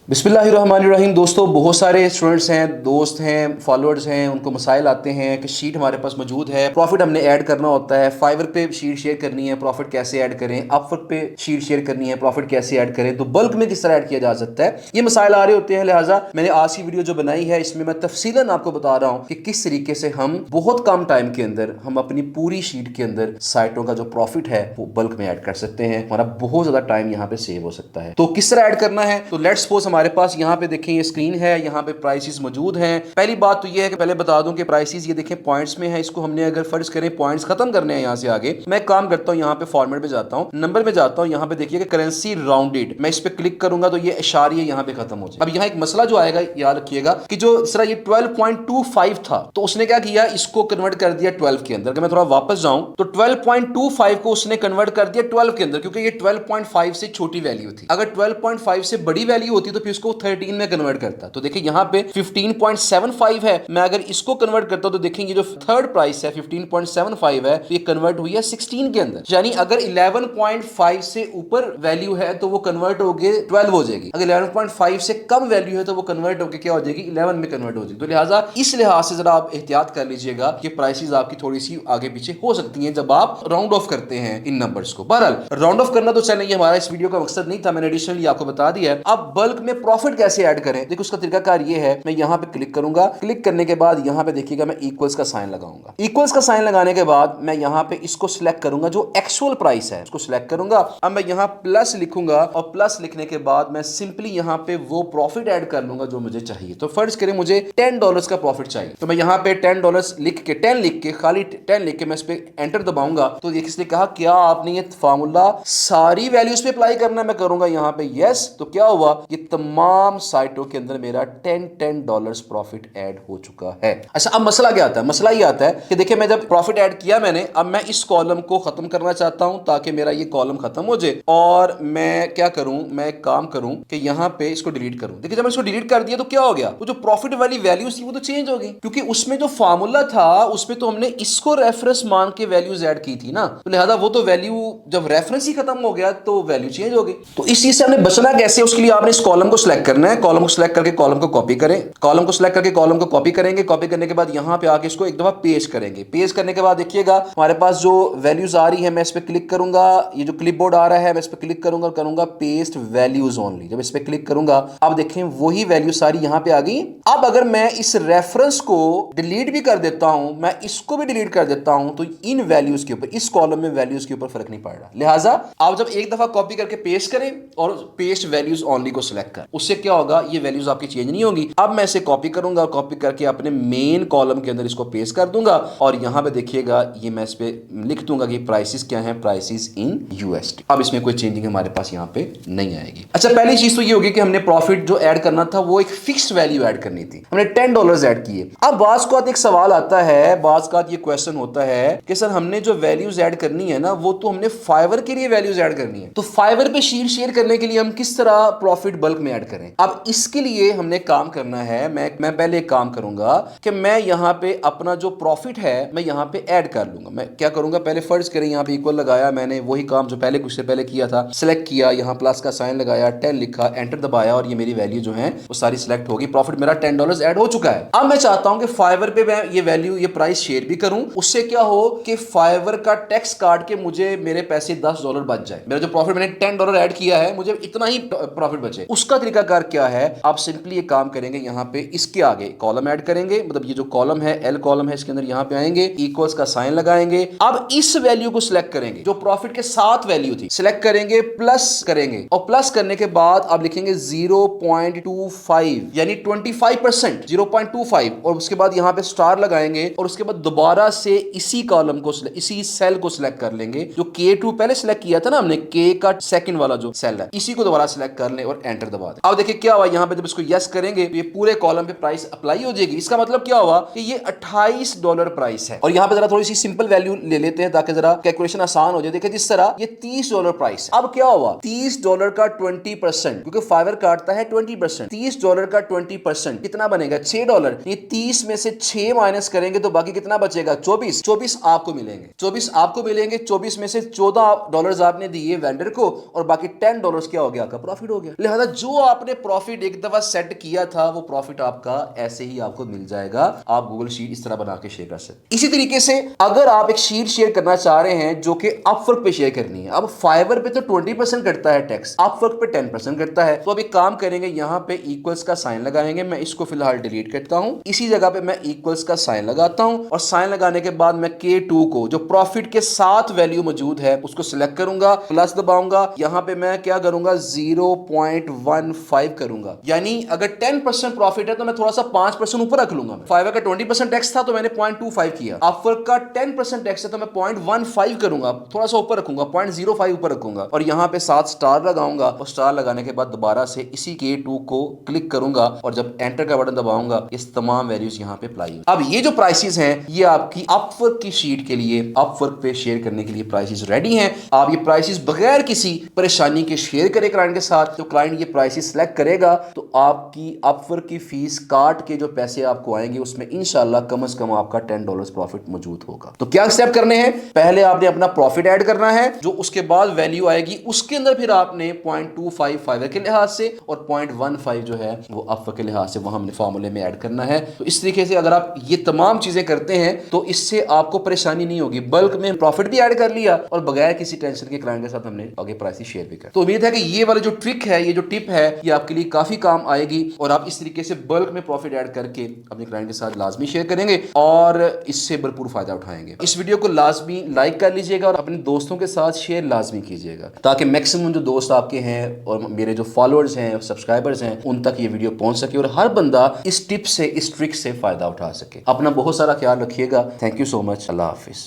बिस्मिल्लाहिर्रहमानिर्रहीम। दोस्तों, बहुत सारे स्टूडेंट्स हैं, दोस्त हैं, फॉलोअर्स हैं, उनको मसाइल आते हैं कि शीट हमारे पास मौजूद है, प्रॉफिट हमने ऐड करना होता है, फाइवर पे शीट शेयर करनी है, प्रॉफिट कैसे ऐड करें, अपवर्क पे शीट शेयर करनी है, प्रॉफिट कैसे ऐड करें, तो बल्क में किस तरह ऐड किया जा सकता है, ये मसाइल आ रहे होते हैं। लिहाजा मैंने आज की वीडियो जो बनाई है इसमें मैं तफसीलन आपको बता रहा हूँ कि किस तरीके से हम बहुत कम टाइम के अंदर हम अपनी पूरी शीट के अंदर साइटों का जो प्रॉफिट है वो बल्क में ऐड कर सकते हैं। हमारा बहुत ज्यादा टाइम यहाँ पे सेव हो सकता है। तो किस तरह ऐड करना है, तो लेट्स सपोज हमारे पास यहाँ पे देखें ये स्क्रीन है, यहाँ पे प्राइसेस मौजूद हैं। पहली बात तो ये है कि पहले बता दूं कि प्राइसेस ये देखें पॉइंट्स में है। इसको हमने अगर फर्ज करें पॉइंट्स खत्म करने हैं यहाँ से आगे, मैं काम करता हूँ यहाँ पे फॉर्मेट में जाता हूँ, नंबर में जाता हूँ, यहाँ पे देखिए कि करेंसी राउंडेड, मैं इस पे क्लिक करूंगा तो ये इशारिया यहाँ पे खत्म हो जाए। अब यहाँ एक मसला जो आएगा याद रखिएगा कि जो इस तरह ये 12.25 था तो उसने क्या किया, इसको कन्वर्ट कर दिया 12 के अंदर। अगर मैं थोड़ा वापस जाऊं तो 12.25 को उसने कन्वर्ट कर दिया 12 के अंदर, क्योंकि ये 12.5 से छोटी वैल्यू थी। अगर 12.5 से बड़ी वैल्यू होती तो फिर उसको 13 में कन्वर्ट करता। तो देखिए यहाँ पे 15.75 है, मैं अगर इसको कन्वर्ट करता हूं तो देखेंगे जो थर्ड प्राइस है 15.75 है तो ये कन्वर्ट हुई है 16 के अंदर। यानी अगर 11.5 से ऊपर वैल्यू है तो वो कन्वर्ट होके 12 हो जाएगी, अगर 11.5 से कम वैल्यू है तो वो कन्वर्ट होके क्या हो जाएगी, 11 में कन्वर्ट हो जाएगी। तो लिहाजा इस लिहाज से जरा आप एहतियात कर लीजिएगा कि प्राइसेस आपकी थोड़ी सी आगे पीछे हो सकती हैं जब आप राउंड ऑफ करते हैं इन नंबर्स को। बहरहाल राउंड ऑफ करना तो चले, ये हमारा इस वीडियो का मकसद नहीं था, मैंने एडिशनली आपको बता दिया है। अब बल्क में प्रॉफिट कैसे ऐड करें, देखो उसका तरीकाकार ये है, मैं यहाँ पे क्लिक करूंगा, क्लिक करने के बाद यहाँ पे देखिएगा मैं इक्वल्स का साइन लगाऊंगा। इक्वल्स का साइन लगाने के बाद मैं यहाँ पे इसको सिलेक्ट करूंगा, जो एक्चुअल प्राइस है उसको सिलेक्ट करूंगा। अब मैं यहाँ प्लस लिखूंगा और प्लस लिखने के बाद मैं सिंपली यहाँ पे वो प्रॉफिट ऐड कर लूंगा जो मुझे चाहिए। तो फर्ज करें मुझे $10 का प्रॉफिट चाहिए, तो मैं यहाँ पे $10 लिख के 10 लिख के खाली 10 लिख के मैं इस पे एंटर दबाऊंगा। तो ये किसने कहा, क्या आपने ये फार्मूला सारी वैल्यूज पे अप्लाई करना है, मैं करूंगा यहाँ पे यस। तो क्या हुआ, ये तमाम साइटों के अंदर मेरा $10 प्रॉफिट ऐड हो चुका है। अच्छा, अब मसला क्या आता है, मसला ये आता है कि देखिए मैं जब प्रॉफिट ऐड किया मैंने, अब मैं इस कॉलम को खत्म करना चाहता हूं ताकि मेरा ये कॉलम खत्म हो जाए, और मैं क्या करूं, मैं एक काम करूं कि यहां पे इसको डिलीट करूं। देखिए जब मैं इसको डिलीट कर दिया तो क्या हो गया, वो जो प्रॉफिट वाली वैल्यूज थी वो तो चेंज हो गई, क्योंकि उसमें जो फार्मूला था उसमें तो हमने इसको रेफरेंस मान के वैल्यूज ऐड की थी ना, तो लिहाजा वो तो वैल्यू जब रेफरेंस ही खत्म हो गया तो वैल्यू चेंज हो गई। तो इस चीज से हमने बचना कैसे, उसके लिए आपने इस कॉलम को सिलेक्ट करना है, कॉलम को सिलेक्ट करके कॉलम को कॉपी करें, कॉलम को सिलेक्ट करके कॉलम को कॉपी करेंगे, कॉपी करने के बाद यहां पे आके इसको एक दफा पेस्ट करेंगे। पेस्ट करने के बाद देखिएगा हमारे पास जो वैल्यूज आ रही है, मैं इस पे क्लिक करूंगा, ये जो क्लिपबोर्ड आ रहा है मैं इस पे क्लिक करूंगा, करूंगा पेस्ट वैल्यूज ओनली। जब इस पे क्लिक करूंगा अब देखें वही वैल्यू सारी यहां पे आ गई। अब अगर मैं इस रेफरेंस को डिलीट भी कर देता हूं, मैं इसको भी डिलीट कर देता हूं, तो इन वैल्यूज के ऊपर, इस कॉलम में वैल्यूज के ऊपर फर्क नहीं पड़ रहा। लिहाजा आप जब एक दफा कॉपी करके पेस्ट करें और पेस्ट वैल्यूज ओनली को सिलेक्ट कर, उससे क्या होगा, ये वैल्यूज आपकी चेंज नहीं होगी। अब मैं इसे कॉपी करूंगा, कॉपी करके अपने मेन कॉलम के अंदर इसको पेस्ट कर दूंगा, और यहां पे देखिएगा ये मैं इस पे लिख दूंगा कि प्राइसेस क्या है, प्राइसेस इन यूएसडी। अब इसमें कोई चेंजिंग हमारे पास यहां पे नहीं आएगी। अच्छा, पहली चीज तो ये होगी कि हमने प्रॉफिट जो ऐड करना था वो एक फिक्स्ड वैल्यू ऐड करनी थी, हमने $10 ऐड किए। अब बाज़ का एक सवाल आता है, बाज़ का ये क्वेश्चन होता है कि सर हमने जो वैल्यूज ऐड करनी है ना वो तो हमने फाइवर के लिए वैल्यूज ऐड करनी है, तो फाइवर पे शीट शेयर करने के लिए हम किस तरह प्रॉफिट बल्क में ऐड करें। अब इसके लिए हमने काम करना है, मैं पहले एक काम करूंगा कि मैं यहां पे अपना जो प्रॉफिट है मैं यहां पे ऐड कर लूंगा। मैं क्या करूंगा, पहले फर्ज करें यहां पे इक्वल लगाया मैंने, वही काम जो पहले कुछ से पहले किया था, सिलेक्ट किया, यहां प्लस का साइन लगाया, 10 लिखा, एंटर दबाया, और ये मेरी वैल्यू जो है वो सारी सिलेक्ट होगी। प्रॉफिट मेरा $10 ऐड हो चुका है। अब मैं चाहता हूं कि फाइवर पे मैं ये वैल्यू, ये प्राइस शेयर भी करूं, उससे क्या हो कि फाइवर का टैक्स काट के मुझे मेरे पैसे $10 बच जाए। मेरा जो प्रॉफिट मैंने $10 ऐड किया है मुझे इतना ही प्रॉफिट बचे। उसका तरीकाकार क्या है, आप सिंपली ये काम करेंगे, यहां पे इसके आगे कॉलम ऐड करेंगे, मतलब ये जो कॉलम है एल कॉलम है, इसके अंदर यहां पे आएंगे, इक्वल्स का साइन लगाएंगे। अब इस वैल्यू को सिलेक्ट करेंगे जो प्रॉफिट के साथ वैल्यू थी, सिलेक्ट करेंगे, प्लस करेंगे, और प्लस करने के बाद आप लिखेंगे 0.25 यानी 25%, 0.25, और उसके बाद यहां पे स्टार लगाएंगे, और उसके बाद दोबारा से इसी कॉलम को, इसी सेल को सिलेक्ट कर लेंगे जो K2 पहले सिलेक्ट किया था ना हमने, K का सेकंड वाला जो सेल है, इसी को दोबारा सिलेक्ट कर लें और एंटर दबा दें। अब देखिए क्या हुआ, यहां पे जब इसको यस करेंगे तो ये पूरे कॉलम पे प्राइस अप्लाई हो जाएगी। इसका मतलब क्या हुआ कि ये $28 प्राइस है। और यहां पे जरा थोड़ी सी सिंपल वैल्यू ले लेते हैं ताकि जरा कैलकुलेशन आसान हो जाए। देखिए जिस तरह ये $30 प्राइस है, अब क्या हुआ, $30 का 20%, क्योंकि फाइवर काटता है 20%, $30 का 20% कितना बनेगा, $6। ये 30 में से 6 माइनस करेंगे तो बाकी कितना बचेगा, 24 आपको मिलेंगे, 24 में से $14 आपने दिए वेंडर को, और बाकी $10 क्या हो गया, आपका प्रॉफिट हो गया। लिहाजा जो जो आपने प्रॉफिट एक दफा सेट किया था वो प्रॉफिट आपका ऐसे ही आपको मिल जाएगा। आप गूगल शीट इस तरह बना के शेयर कर सकते। इसी तरीके से अगर आप एक शीट शेयर करना चाह रहे हैं जो कि अपवर्क पे शेयर करनी है, अब फाइवर पे तो 20% कटता है टैक्स, अपवर्क पे 10% कटता है। तो अब एक काम करेंगे, यहां पे इक्वल्स का साइन लगाएंगे। मैं इसको फिलहाल डिलीट करता हूं, इसी जगह पे मैं इक्वल्स का साइन लगाता हूं और साइन लगाने के बाद मैं K2 को जो प्रॉफिट के साथ वैल्यू मौजूद है उसको सिलेक्ट करूंगा, प्लस दबाऊंगा। यहां पे मैं क्या करूंगा 0.15 करूंगा, यानी अगर 10% प्रॉफिट है तो मैं थोड़ा सा 5% ऊपर रख लूंगा। फाइवर का 20% टैक्स था तो मैंने 0.25 किया। अपवर्क का 10% टैक्स है तो मैं 0.15 करूंगा, थोड़ा सा ऊपर रखूंगा, 0.05 ऊपर रखूंगा और यहां पे 7 स्टार लगाऊंगा और स्टार लगाने के बाद दोबारा से इसी K2 को क्लिक करूंगा और जब एंटर का बटन दबाऊंगा इस तमाम वैल्यूज यहां पे अप्लाई। अब ये जो प्राइसेस हैं ये आपकी अपवर्क की शीट के लिए, अपवर्क पे शेयर करने के लिए प्राइसेस रेडी हैं। आप ये प्राइसेस बगैर किसी परेशानी के शेयर करें क्लाइंट के साथ। तो क्लाइंट ये प्राइसेस सिलेक्ट करेगा तो आपकी अपवर्क की फीस काट के जो पैसे आपको आएंगे उसमें इंशाल्लाह कम से कम आपका $10 प्रॉफिट मौजूद होगा। तो क्या स्टेप करने हैं, पहले आपने अपना प्रॉफिट ऐड करना है, जो उसके बाद वैल्यू आएगी उसके अंदर फिर आपने 0.25 फाइवर के लिहाज से और 0.15 जो है वो अपवर्क के लिहाज से वहां हमने फॉर्मूले में ऐड करना है। तो इस तरीके से अगर आप ये तमाम चीजें करते हैं तो इससे आपको परेशानी नहीं होगी, बल्क में प्रॉफिट भी ऐड कर लिया और बगैर किसी टेंशन के क्लाइंट के साथ हमने आगे प्राइस शेयर भी कर। तो उम्मीद है कि ये वाला जो ट्रिक है, ये जो टिप है, ये आपके लिए काफी काम आएगी और आप इस तरीके से बल्क में प्रॉफिट ऐड करके अपने क्लाइंट के साथ लाजमी शेयर करेंगे और इससे भरपूर फायदा उठाएंगे। इस वीडियो को लाजमी लाइक कर लीजिएगा और अपने दोस्तों के साथ शेयर लाजमी कीजिएगा ताकि मैक्सिमम जो दोस्त आपके हैं और मेरे जो फॉलोअर्स हैं, सब्सक्राइबर्स हैं, उन तक ये वीडियो पहुंच सके और हर बंदा इस टिप से, इस ट्रिक से फायदा उठा सके। अपना बहुत सारा ख्याल रखिएगा। Thank you so much. Allah Hafiz.